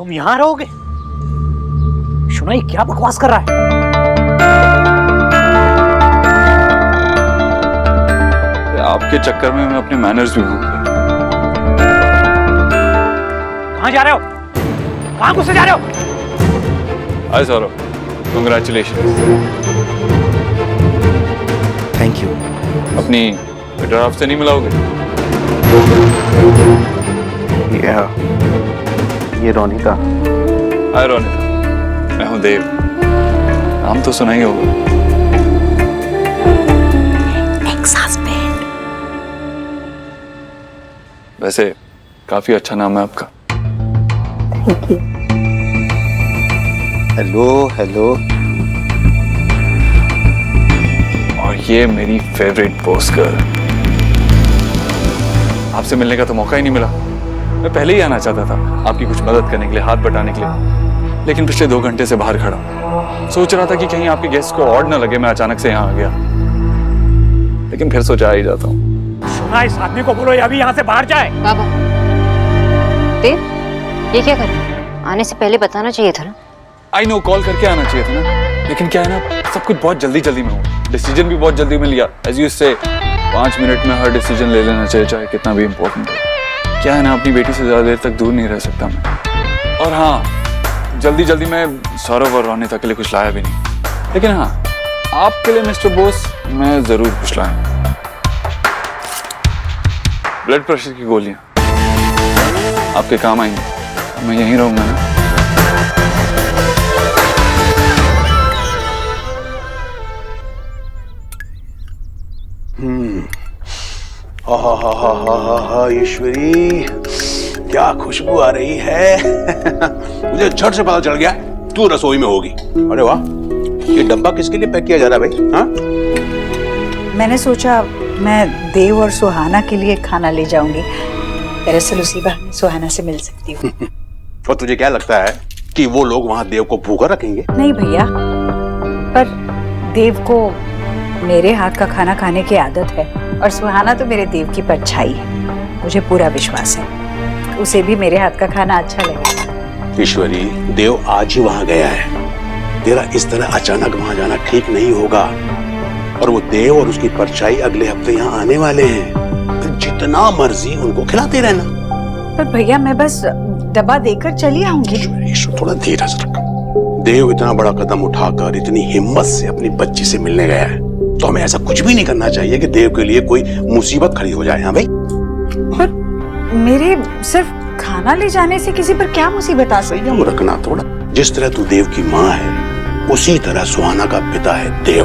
तुम यहाँ रहोगे? शुनाई क्या बकवास कर रहा है? आपके चक्कर में मैं अपने मैनर्स भी भूल गया। कहाँ जा रहे हो? कहाँ घुसे जा रहे हो? हाय सौरभ, कंग्रेचुलेशंस। Thank you. अपनी ड्राफ्ट से नहीं मिलाओगे? ये रोनिता। हाय रोनिता, मैं हूँ देव। नाम तो सुना ही होगा। एक्स-हस्बैंड। वैसे काफी अच्छा नाम है आपका। Thank you. Hello hello. और ये मेरी फेवरेट बॉस गर्ल। आपसे मिलने का तो मौका ही नहीं मिला। मैं पहले ही आना चाहता था आपकी कुछ मदद करने के लिए, हाथ बटाने के लिए, लेकिन पिछले 2 घंटे से बाहर खड़ा। सोच रहा था कि कहीं आपके गेस्ट को ऑड ना लगे मैं अचानक से यहाँ आ गया, लेकिन फिर सोचा आ ही जाता हूँ। सुना, इस आदमी को बोलो अभी यहाँ से बाहर जाए। बाबा, देव, ये क्या कर रहे हैं? आने से पहले बताना चाहिए था ना। आई नो, कॉल करके आना चाहिए था ना, लेकिन क्या है ना, सब कुछ बहुत जल्दी में हुआ। डिसीजन भी बहुत जल्दी में लिया। एज यू से 5 मिनट में हर डिसीजन ले लेना चाहिए, चाहे कितना भी इम्पोर्टेंट हो। क्या है ना, अपनी बेटी से ज्यादा देर तक दूर नहीं रह सकता मैं। और हाँ, जल्दी में सौरभ और रोनिता के लिए कुछ लाया भी नहीं, लेकिन हाँ, आपके लिए मिस्टर बोस मैं जरूर कुछ लाया। ब्लड प्रेशर की गोलियां आपके काम आएंगी। मैं यहीं रहूंगा ना। ईश्वरी, क्या खुशबू आ रही है। मुझे झट से पता चल गया तू रसोई में होगी। अरे वाह, ये डब्बा किसके लिए पैक किया जा रहा है भाई? हाँ? मैंने सोचा मैं देव और सुहाना के लिए खाना ले जाऊंगी। दरअसल उसी बहाने सुहाना से मिल सकती हूँ। और तुझे क्या लगता है कि वो लोग वहाँ देव को भूखा रखेंगे? नहीं भैया, पर देव को मेरे हाथ का खाना खाने की आदत है और सुहाना तो मेरे देव की परछाई है। मुझे पूरा विश्वास है उसे भी मेरे हाथ का खाना अच्छा लगेगा। ईश्वरी, देव आज ही वहाँ गया है। तेरा इस तरह अचानक वहाँ जाना ठीक नहीं होगा। और वो देव और उसकी परछाई अगले हफ्ते यहाँ आने वाले हैं। तो जितना मर्जी उनको खिलाते रहना। पर भैया, मैं बस डब्बा देकर चली आऊंगी। ईश्वर, थोड़ा धीरज रख। देव इतना बड़ा कदम उठाकर इतनी हिम्मत से अपनी बच्ची से मिलने गया है, तो हमें ऐसा कुछ भी नहीं करना चाहिए कि देव के लिए कोई मुसीबत खड़ी हो जाए। हाँ भाई? पर मेरे सिर्फ खाना ले जाने से किसी पर क्या मुसीबत आ सकती है? संयम रखना थोड़ा। जिस तरह तू देव की माँ है, उसी तरह सुहाना का पिता है देव।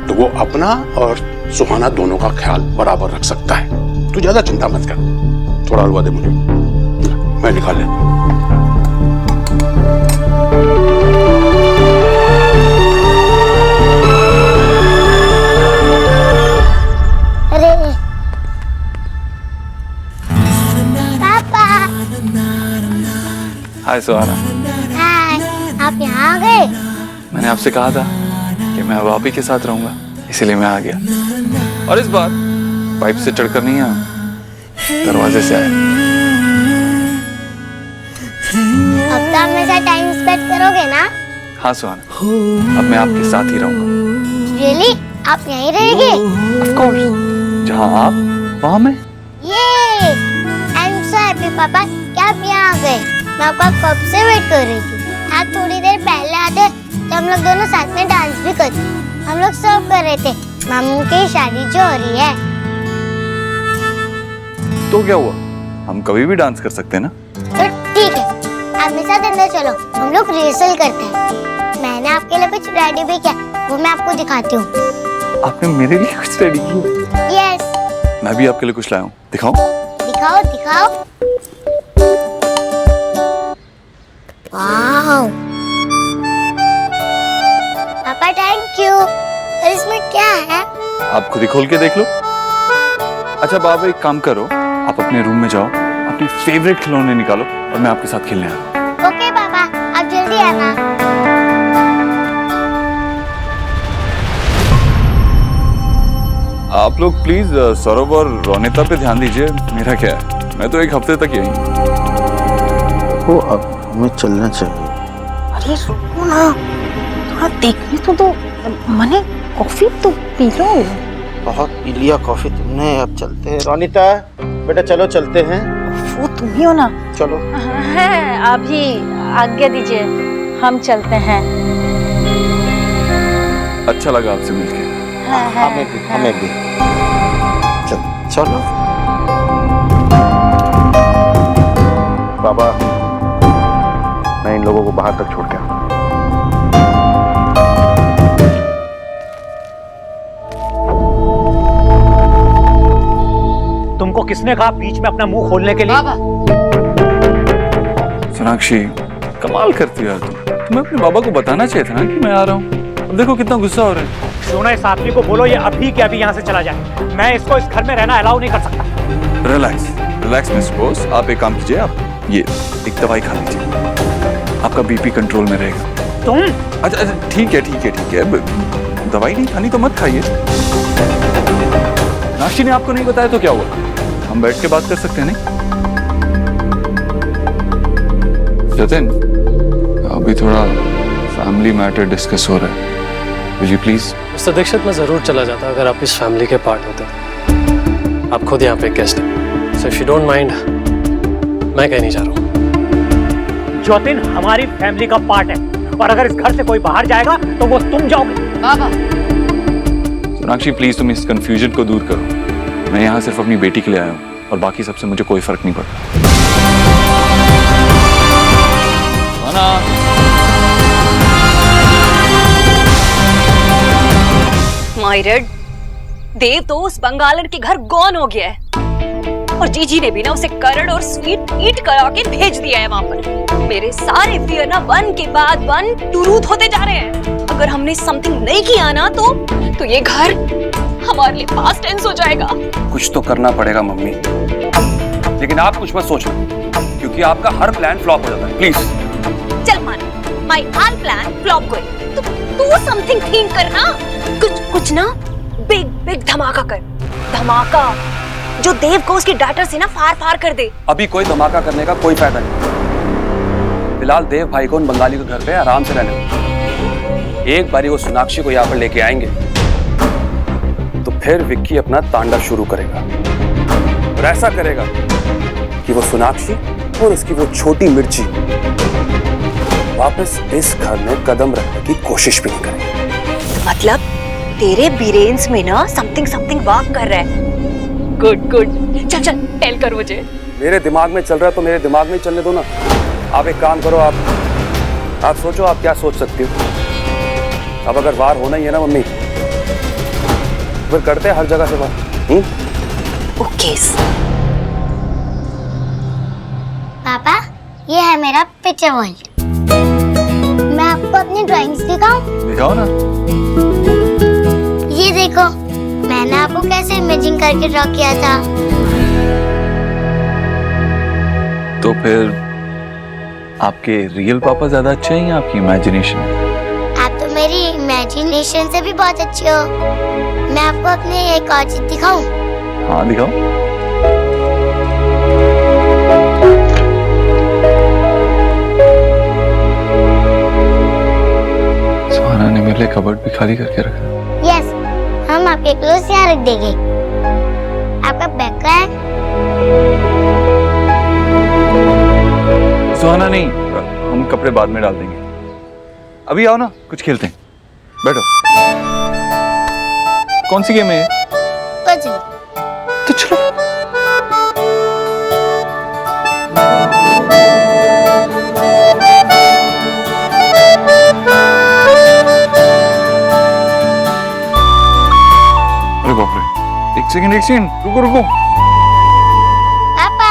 तो वो अपना और सुहाना दोनों का ख्याल बराबर रख सकता है। तू ज्यादा चिंता मत कर। थोड़ा हलवा दे मुझे, मैं निकाल लेता हूँ। हाय सुहाना। हाय, आप यहाँ आ गए? मैंने आपसे कहा था कि मैं अब आप ही के साथ रहूंगा, इसीलिए मैं आ गया। और इस बार पाइप से चढ़कर नहीं आया, दरवाजे से आया। अब तो आप मेरे साथ टाइम स्पेंड करोगे ना? हाँ सुहाना, अब मैं आपके साथ ही रहूंगा। रियली? आप यहीं रहेंगे? ऑफ कोर्स, जहाँ आप वहाँ मैं। ये आई एम सो हैप्पी पापा कि आप यहाँ आ गए। मैं आपका कब से वेट कर रही थी। आप थोड़ी देर पहले आते तो हम लोग दोनों साथ में डांस भी करते। हम लोग सब कर रहे थे। मामू की शादी जो हो रही है। तो क्या हुआ, हम कभी भी डांस कर सकते हैं ना? तो ठीक है, आप मेरे साथ अंदर चलो, हम लोग रिहर्सल करते हैं। मैंने आपके लिए कुछ रेडी भी किया, वो मैं आपको दिखाती हूँ। आपने मेरे लिए कुछ रेडी किया? यस। मैं भी आपके लिए कुछ लाया हूँ, दिखाऊं? दिखाओ दिखाओ। वाह पापा, थैंक यू। और इसमें क्या है? आप खुद ही खोल के देख लो। अच्छा बाबा, एक काम करो, आप अपने रूम में जाओ, अपनी फेवरेट खिलौने निकालो और मैं आपके साथ खेलने आ रहा हूँ। ओके पापा, आप जल्दी आना। आप लोग प्लीज सौरभ और रोनिता पे ध्यान दीजिए। मेरा क्या है, मैं तो 1 हफ्ते तक यहीं। हमें चलना चाहिए। अरे रुको ना, थोड़ा देखने तो मने कॉफी तो पी लो। बहुत पी लिया कॉफी तुमने, अब चलते हैं। रोनिता बेटा चलो चलते हैं। वो तुम ही हो ना? चलो। है अभी आज्ञा दीजिए, हम चलते हैं। अच्छा लगा आपसे मिलके। हमें भी। चलो बाबा, मैं इन लोगों को बाहर तक छोड़ के आऊं। तुमको किसने कहा बीच में अपना मुंह खोलने के लिए? बाबा सोनाक्षी कमाल करती हो यार तुम। तुम्हें अपने बाबा को बताना चाहिए था ना कि मैं आ रहा हूँ। अब देखो कितना गुस्सा हो रहा है। सोना, इस आदमी को बोलो ये अभी के अभी यहाँ से चला जाए। मैं इसको इस घर में रहना अलाउ नहीं कर सकता। रिलैक्स मिस्टर बोस, आप एक काम कीजिए, आप ये एक दवाई खा लीजिए, आपका बीपी कंट्रोल में रहेगा। तुम? अच्छा ठीक है। दवाई नहीं खानी तो मत खाइए। नाशी ने आपको नहीं बताया तो क्या हुआ, हम बैठ के बात कर सकते हैं नहीं? जतिन, अभी थोड़ा फैमिली मैटर डिस्कस हो रहा है, will you please? Mister Dikshit, मैं जरूर चला जाता अगर आप इस फैमिली के पार्ट होते तो। आप खुद यहाँ पे गेस्ट हैं, so if you don't mind, मैं कहीं नहीं जा रहा हूँ। ज्योतिन हमारी फैमिली का पार्ट है, और अगर इस घर से कोई बाहर जाएगा तो वो तुम जाओगे। बाबा सोनाक्षी प्लीज तुम इस कंफ्यूजन को दूर करो। मैं यहाँ सिर्फ अपनी बेटी के लिए आया हूँ और बाकी सबसे मुझे कोई फर्क नहीं पड़ता। मायरेड, देव तो उस बंगालन के घर गॉन हो गया है और जीजी ने भी ना उसे करड़ और स्वीट ईट करा के भेज दिया है वहाँ पर। मेरे सारे फियर ना वन के बाद वन टूरूथ होते जा रहे हैं। अगर हमने समथिंग नहीं किया ना तो ये घर हमारे लिए पास्ट टेंस हो जाएगा। कुछ तो करना पड़ेगा मम्मी, लेकिन आप कुछ मत सोचो क्योंकि आपका हर प्लान फ्लॉप हो जाता है। प्लीज चल मान, my all plan flop going, तो तू समथिंग थिंक करना, कुछ ना बिग धमाका कर, धमाका जो देव को उसकी डाटर से ना फार कर दे। अभी कोई धमाका करने का कोई फायदा नहीं। फिलहाल देव भाई को उन बंगाली के घर पे आराम से रहने दो। एक बारी वो सोनाक्षी को यहाँ पर लेके आएंगे तो फिर विक्की अपना तांडव शुरू करेगा और ऐसा करेगा कि वो सोनाक्षी और उसकी वो छोटी मिर्ची वापस इस घर में कदम रखने की कोशिश भी नहीं करेंगे। मतलब तेरे ब्रेन्स में ना समथिंग वर्क कर रहा है। गुड चल टेल कर मुझे। मेरे दिमाग में चल रहा है तो मेरे दिमाग में चलने दो ना। आप एक काम करो, आप सोचो आप क्या सोच सकती हो। अब अगर वार होना ही है ना मम्मी, फिर करते हैं हर जगह से वार। ओके पापा, ये है मेरा पिक्चर वर्ल्ड। मैं आपको अपनी ड्राइंग्स दिखाओ ना। ये देखो, मैंने आपको कैसे इमेजिन करके ड्रॉ किया था। तो फिर आपके रियल पापा ज्यादा अच्छे हैं या आपकी इमेजिनेशन? आप तो मेरी इमेजिनेशन से भी बहुत अच्छे हो। मैं आपको अपनी एक और चीज दिखाऊं? हाँ दिखाओ। सुहाना ने मेरे लिए कबर्ड भी खाली करके रखा। यस, हम आपके क्लोज यहाँ रख देंगे। आपका बैग का है? सुहाना नहीं, हम कपड़े बाद में डाल देंगे। अभी आओ ना, कुछ खेलते हैं। बैठो। कौन सी गेम है ये? कुछ नहीं। तो चलो। अरे बाप रे, एक सेकंड, रुको। पापा,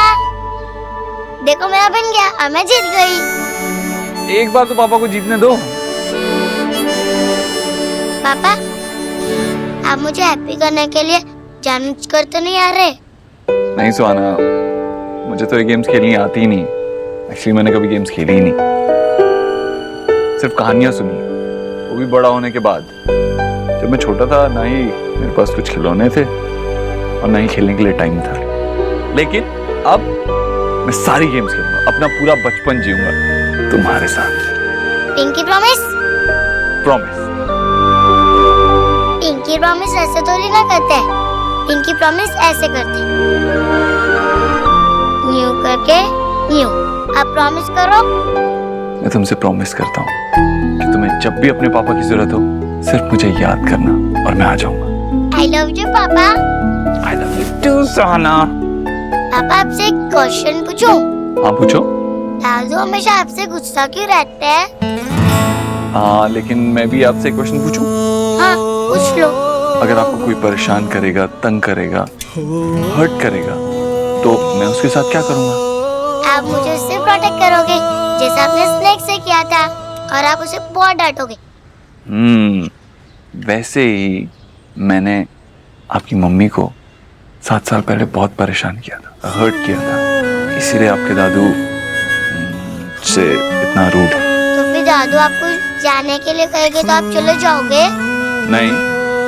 देखो मेरा बन गया और मैं जीत गई। एक बार तो पापा को जीतने दो। पापा, आप मुझे हैप्पी करने के लिए जानबूझकर तो नहीं आ रहे? नहीं सुहाना, मुझे तो ये गेम्स खेलनी आती ही नहीं। एक्चुअली मैंने कभी गेम्स खेली ही नहीं, सिर्फ कहानियां सुनी, वो भी बड़ा होने के बाद। जब मैं छोटा था ना ही मेरे पास कुछ खिलौने थे और ना ही खेलने के लिए टाइम था। लेकिन अब मैं सारी गेम्स खेलूंगा, अपना पूरा बचपन जीऊंगा। तुम्हारे साथ। Pinky promise? Promise. Pinky promise ऐसे थोड़ी ना करते हैं, पिंकी प्रॉमिस ऐसे करते हैं, न्यू करके न्यू। आप प्रॉमिस करो। मैं तुमसे प्रॉमिस करता हूँ कि तुम्हें जब भी अपने पापा की जरूरत हो सिर्फ मुझे याद करना और मैं आ जाऊंगा। आई लव यू पापा। आई लव यू टू सुहाना। पापा आपसे एक क्वेश्चन पूछूं? हाँ पूछो। दादू हमेशा आपसे गुस्सा क्यों रहते हैं? हाँ लेकिन मैं भी आपसे एक क्वेश्चन पूछूं? हाँ पूछ लो। अगर आपको कोई परेशान करेगा, तंग करेगा, हर्ट करेगा तो मैं उसके साथ क्या करूंगा? आप मुझे उससे प्रोटेक्ट करोगे जैसा आपने स्नेक से किया था, और आप उसे बहुत डांटोगे। वैसे ही मैंने आपकी मम्मी को 7 साल पहले बहुत परेशान किया था, हर्ट किया था, इसीलिए आपके दादू से इतना रूड है। तो फिर दादू आपको जाने के लिए कहेंगे तो आप चले जाओगे? नहीं,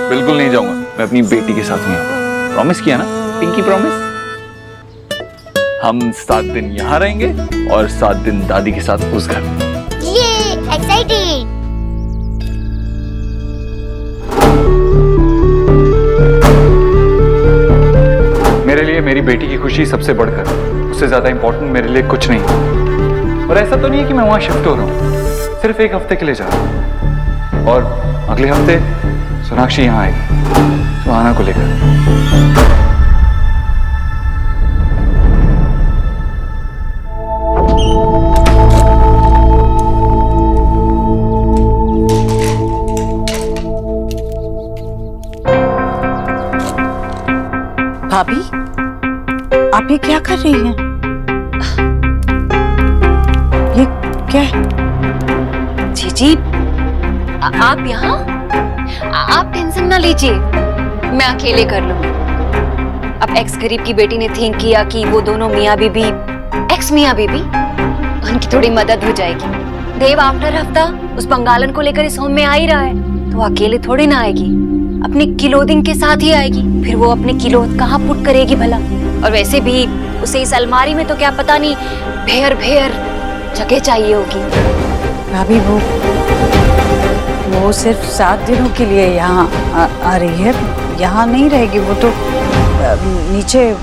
बिल्कुल नहीं जाऊंगा। मैं अपनी बेटी के साथ हूँ यहाँ पर। प्रॉमिस किया ना, पिंकी प्रॉमिस। हम 7 दिन यहाँ रहेंगे और 7 दिन दादी के साथ उस घर में। ये एक्साइटेड। मेरे लिए मेरी बेटी की खुशी सबसे बढ़कर, उससे ज्यादा इंपॉर्टेंट मेरे लिए कुछ नहीं। और ऐसा तो नहीं है कि मैं वहां शिफ्ट हो रहा हूँ, सिर्फ 1 हफ्ते के लिए जा रहा हूँ और अगले हफ्ते सोनाक्षी यहाँ आएगी सुहाना को लेकर। भाभी, आप ये क्या कर रही हैं? ये क्या है? जीजी, आप यहाँ? आप टेंशन ना लीजिए, मैं अकेले कर लूंगी। अब एक्स गरीब की बेटी ने थिंक किया कि वो दोनों मियाँ बीबी, एक्स मियाँ बीबी, उनकी थोड़ी मदद हो जाएगी। देव आफ्टर हफ्ता उस बंगालन को लेकर इस होम में आ ही रहा है, तो अकेले थोड़ी ना आएगी, अपनी क्लोथिंग के साथ ही आएगी। फिर वो अपने क्लोथ कहाँ पुट करेगी भला? और वैसे भी उसे इस अलमारी में तो क्या पता नहीं भेर भेर जगह चाहिए होगी। भाभी, वो सिर्फ 7 दिनों के लिए यहाँ आ रही है, यहाँ नहीं रहेगी। वो तो नीचे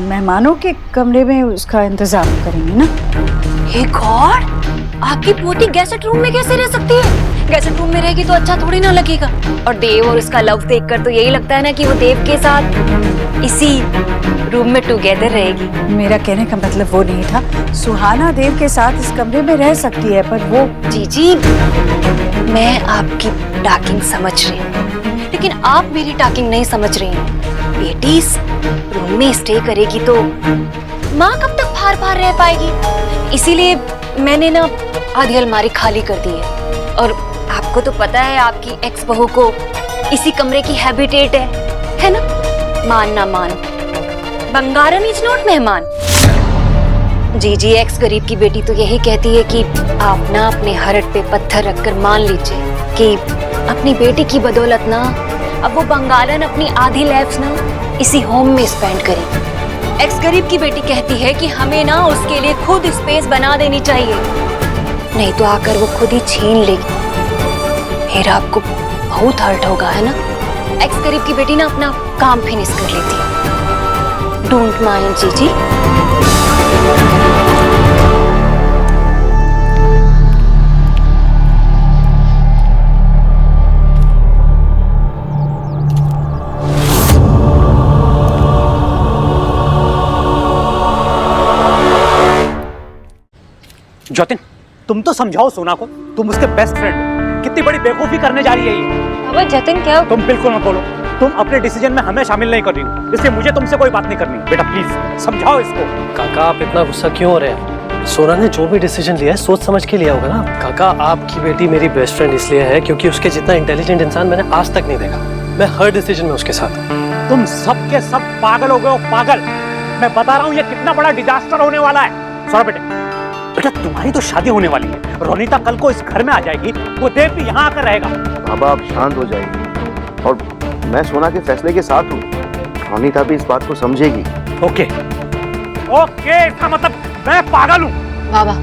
मेहमानों के कमरे में उसका इंतजाम करेंगे ना। हे गॉड, आपकी पोती गेस्ट रूम में कैसे रह सकती है? गेस्ट रूम में रहेगी तो अच्छा थोड़ी ना लगेगा। और देव और उसका लव देखकर तो यही लगता है ना कि वो देव के साथ इसी रूम में टुगेदर रहेगी। मेरा कहने का मतलब वो नहीं था। सुहाना देव के साथ इस कमरे में रह सकती है, पर वो जीजी, मैं आपकी टाकिंग समझ रही हूँ, लेकिन आप मेरी टाकिंग नहीं समझ रही हैं। बेटी इस रूम में स्टे करेगी तो माँ कब तक फार फार रह पाएगी? इसीलिए मैंने ना आधी अलमारी खाली कर दी है। और आपको तो पता है आपकी एक्स बहू को इसी कमरे की हैबिटेट है ना? मान ना मान, बंगारन इज नॉट मेहमान। जी, एक्स गरीब की बेटी तो यही कहती है कि आप ना अपने हरट पे पत्थर रखकर मान लीजिए कि अपनी बेटी की बदौलत ना अब वो बंगालन अपनी आधी लाइफ ना इसी होम में स्पेंड करें। एक्स गरीब की बेटी कहती है कि हमें ना उसके लिए खुद स्पेस बना देनी चाहिए, नहीं तो आकर वो खुद ही छीन लेगी। फिर आपको बहुत हर्ट होगा, है ना? एक्स गरीब की बेटी ना अपना काम फिनिश कर लेती है। डोंट माइंड जीजी। जतिन, तुम तो समझाओ सोना को, तुम उसके बेस्ट फ्रेंड हो। कितनी बड़ी बेवकूफी करने जा रही है ये। अब जतिन क्या? तुम बिल्कुल मत बोलो, तुम अपने डिसीजन में हमें शामिल नहीं कर रही हो, इसलिए मुझे तुमसे कोई बात नहीं करनी। बेटा प्लीज समझाओ इसको। काका, आप इतना गुस्सा क्यों हो रहे हैं? सोना ने जो भी डिसीजन लिया है सोच समझ के लिया होगा ना। काका, आपकी बेटी मेरी बेस्ट फ्रेंड इसलिए है क्योंकि उसके जितना इंटेलिजेंट इंसान मैंने आज तक नहीं देखा। मैं हर डिसीजन में उसके साथ हूं। तुम सब के सब पागल हो गए हो, पागल। मैं बता रहा हूँ ये कितना बड़ा डिजास्टर होने वाला है। सौरभ बेटा, तुम्हारी तो शादी होने वाली है। रोनीता कल को इस घर में आ जाएगी, वो देव भी यहाँ आकर रहेगा। बाबा, आप शांत हो जाइए, और मैं सोना के फैसले के साथ हूँ। रोनीता भी इस बात को समझेगी। ओके, इसका मतलब मैं पागल हूँ। बाबा,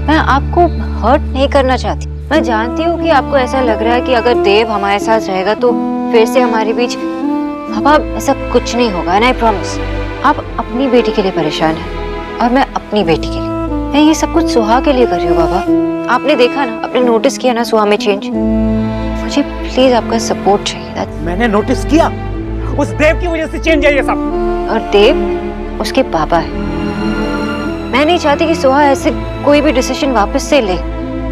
मैं आपको हर्ट नहीं करना चाहती। मैं जानती हूँ कि आपको ऐसा लग रहा है कि अगर देव हमारे साथ रहेगा तो फिर से हमारे बीच। पापा ऐसा कुछ नहीं होगा, एंड आई प्रॉमिस। आप अपनी बेटी के लिए परेशान हैं और मैं अपनी बेटी के लिए। मैं ये सब कुछ सुहा के लिए कर रही हूँ बाबा। आपने देखा ना, आपने नोटिस किया ना सुहा में चेंज। मुझे प्लीज आपका सपोर्ट चाहिए। मैंने नोटिस किया, उस देव की वजह से चेंज है ये सब। और देव उसके पापा है। मैं नहीं चाहती कि सुहा ऐसे कोई भी डिसीजन वापस से ले,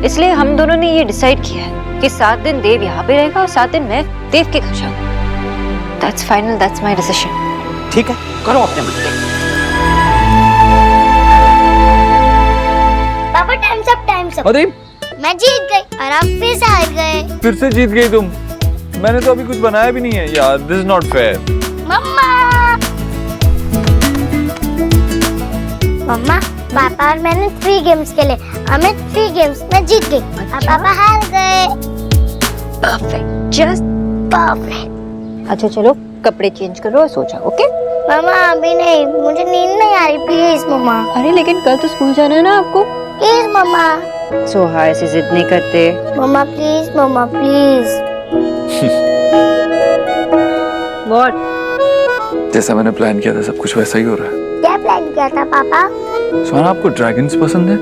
इसलिए हम दोनों ने ये डिसाइड किया है कि 7 दिन देव यहाँ पे रहेगा और 7 दिन मैं देव के घर जाऊंगा। That's final, that's my decision. ठीक है, करो अपने मन से। पापा टाइम्स अप। अरे मैं जीत गई और आप फिर से हार गए। फिर से जीत गई तुम। मैंने तो अभी कुछ बनाया भी नहीं है यार, दिस इज नॉट फेयर। मम्मा, पापा और मैंने 3 गेम्स खेले, हमें 3 गेम्स में जीत गई और पापा हार गए। Perfect, just perfect. अच्छा चलो कपड़े चेंज करो और सो जाओ, ओके? मम्मा अभी नहीं, मुझे नींद नहीं आ रही, प्लीज मम्मा। अरे लेकिन कल तो स्कूल जाना है ना आपको। प्लीज मम्मा। सोहा ऐसे जिद नहीं करते। मम्मा प्लीज, मम्मा प्लीज। व्हाट? जैसा मैंने प्लान किया था सब कुछ वैसा ही हो रहा है। क्या प्लान किया था पापा? सुहाना, आपको ड्रैगन्स पसंद है?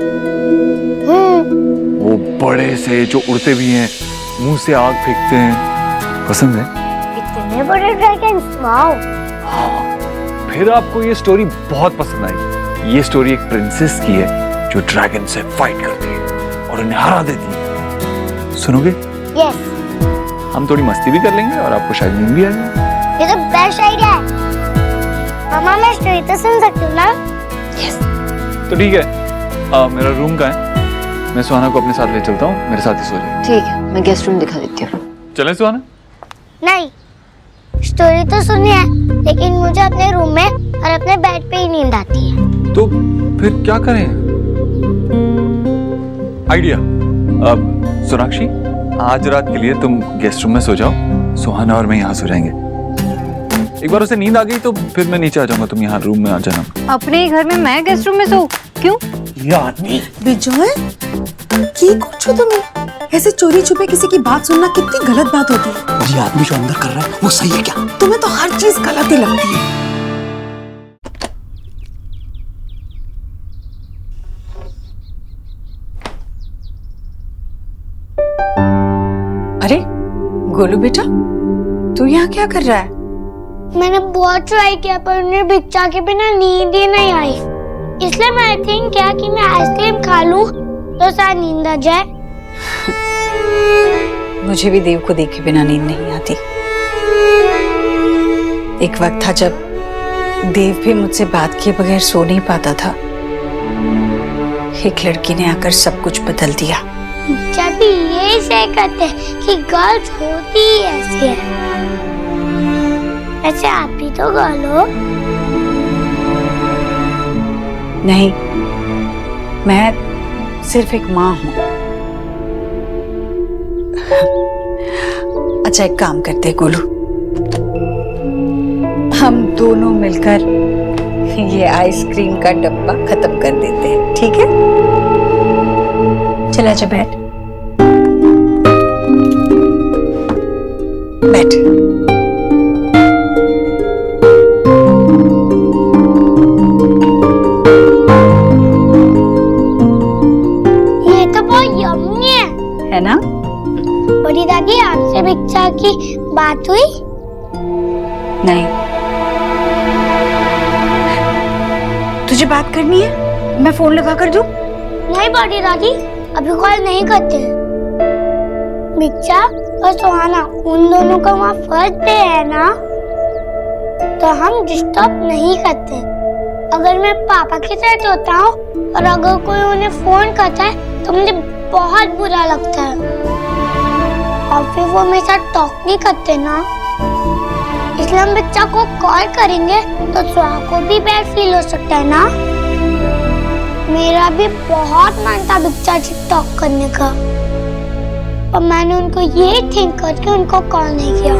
वो बड़े से जो उड़ते भी हैं, मुंह से आग फेंकते हैं, पसंद है? इतने बड़े ड्रैगन्स, वाओ। फिर आपको ये स्टोरी बहुत पसंद आएगी। ये स्टोरी एक प्रिंसेस की है जो ड्रैगन से फाइट करती है और उन्हें हरा देती है। सुनोगे? यस। हम थोड़ी मस्ती भी कर लेंगे और आपको शायद नींद भी आ जाए। ये तो बेस्ट आइडिया है। मम्मा मैं स्टोरी तो सुन सकती हूँ ना? यस। तो ठीक है, मेरा रूम कहाँ है? मैं सुहाना को अपने साथ ले चलता हूँ, मेरे साथ ही सो जाए। ठीक है, मैं गेस्ट रूम दिखा देती हूँ। चलें सुहाना? नहीं, स्टोरी तो सुनी है, लेकिन मुझे अपने रूम में और अपने बेड पे ही नींद आती है। तो फिर क्या करें? आइडिया। अब सोनाक्षी, आज रात के लिए तुम गेस्ट रूम में सो जाओ, सुहाना और मैं यहाँ सो जाएंगे। एक बार उसे नींद आ गई तो फिर मैं नीचे आ जाऊंगा, तुम यहाँ रूम में आ जाना। अपने ही घर में मैं गेस्ट रूम में सो? क्यों? ये आदमी विजय, की कुछ तुम्हें ऐसे चोरी छुपे किसी की बात सुनना कितनी गलत बात होती है। ये आदमी जो अंदर कर रहा है वो सही है क्या? तुम्हें तो हर चीज गलत ही लगती है। अरे गोलू बेटा, तू यहाँ क्या कर रहा है? मैंने बहुत ट्राई किया पर उन्हें भिक्षा के बिना नींद ही नहीं आई, इसलिए मैं थिंक किया कि मैं आइसक्रीम खा लूं तो शायद नींद आ जाए। मुझे भी देव को देखे बिना नींद नहीं आती। एक वक्त था जब देव भी मुझसे बात किए बगैर सो नहीं पाता था। एक लड़की ने आकर सब कुछ बदल दिया। जब भी ये से कहते कि गर्ल्स होती ही ऐसी है, ऐसे आप भी तो गर्ल हो। नहीं, मैं सिर्फ एक माँ हूँ। अच्छा एक काम करते हैं गोलू, हम दोनों मिलकर ये आइसक्रीम का डब्बा खत्म कर देते हैं, ठीक है? चला जा, बैठ बैठ। ये तो बहुत यम्मी है ना? बड़ी दादी, आपसे भिक्षा की बात हुई? नहीं। तुझे बात करनी है? मैं फोन लगा कर दूं? नहीं बड़ी दादी, अभी कॉल नहीं करते। भिक्षा और सुहाना उन दोनों का वहाँ फर्ज पे है ना, तो हम डिस्टर्ब नहीं करते। अगर मैं पापा के साथ होता हूँ और अगर कोई उन्हें फोन करता है तो मुझे बहुत बुरा लगता है, और फिर वो मेरे साथ टॉक नहीं करते ना, इसलिए हम भिक्षा को कॉल करेंगे तो सुहा को भी बैड फील हो सकता है ना। मेरा भी बहुत मन था भिक्षा से टॉक करने का, और मैंने उनको ये थिंक करके उनको कॉल नहीं किया।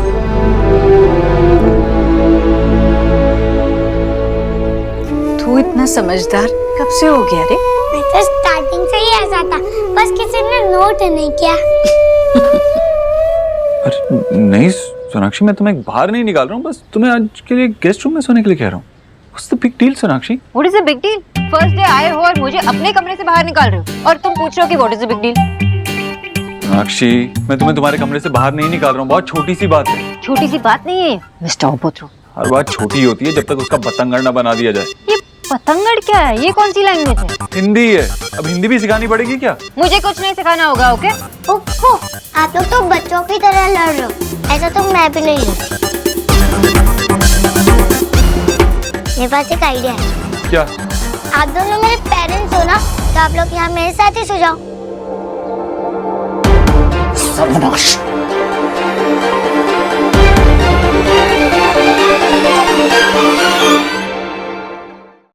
तू इतना समझदार कब से हो गया रे? मैं तो स्टार्टिंग से ही ऐसा था, बस किसी ने नोट नहीं किया। अरे नहीं सोनाक्षी, मैं तुम्हें बाहर नहीं निकाल रहा हूँ, बस तुम्हें आज के लिए गेस्ट रूम में सोने के लिए कह रहा हूँ। What's the big deal, Sonakshi? What is the big deal? First day आए हो और मुझे अपने कमरे से बाहर निकाल रहे हो और तुम पूछ रहे हो कि what is the big deal? Sonakshi, मैं तुम्हें तुम्हारे कमरे से बाहर नहीं निकाल रहा हूँ, बहुत छोटी सी बात है। छोटी सी बात नहीं है मिस्टर उपद्रो। हर बात छोटी होती है जब तक उसका बतंगड़ न बना दिया जाए। ये पतंगड़ क्या है? ये कौन सी लैंग्वेज है? हिंदी है। अब हिंदी भी सिखानी पड़ेगी क्या? मुझे कुछ नहीं सिखाना होगा, ओके? ओहो, आप लोग तो बच्चों की तरह लड़ रहे हो, ऐसा तो मैं भी नहीं लड़ती। मेरे पास एक आइडिया है। क्या? आप दोनों मेरे पेरेंट्स हो ना, तो आप लोग यहाँ मेरे साथ ही सो जाओ। सर्वनाश।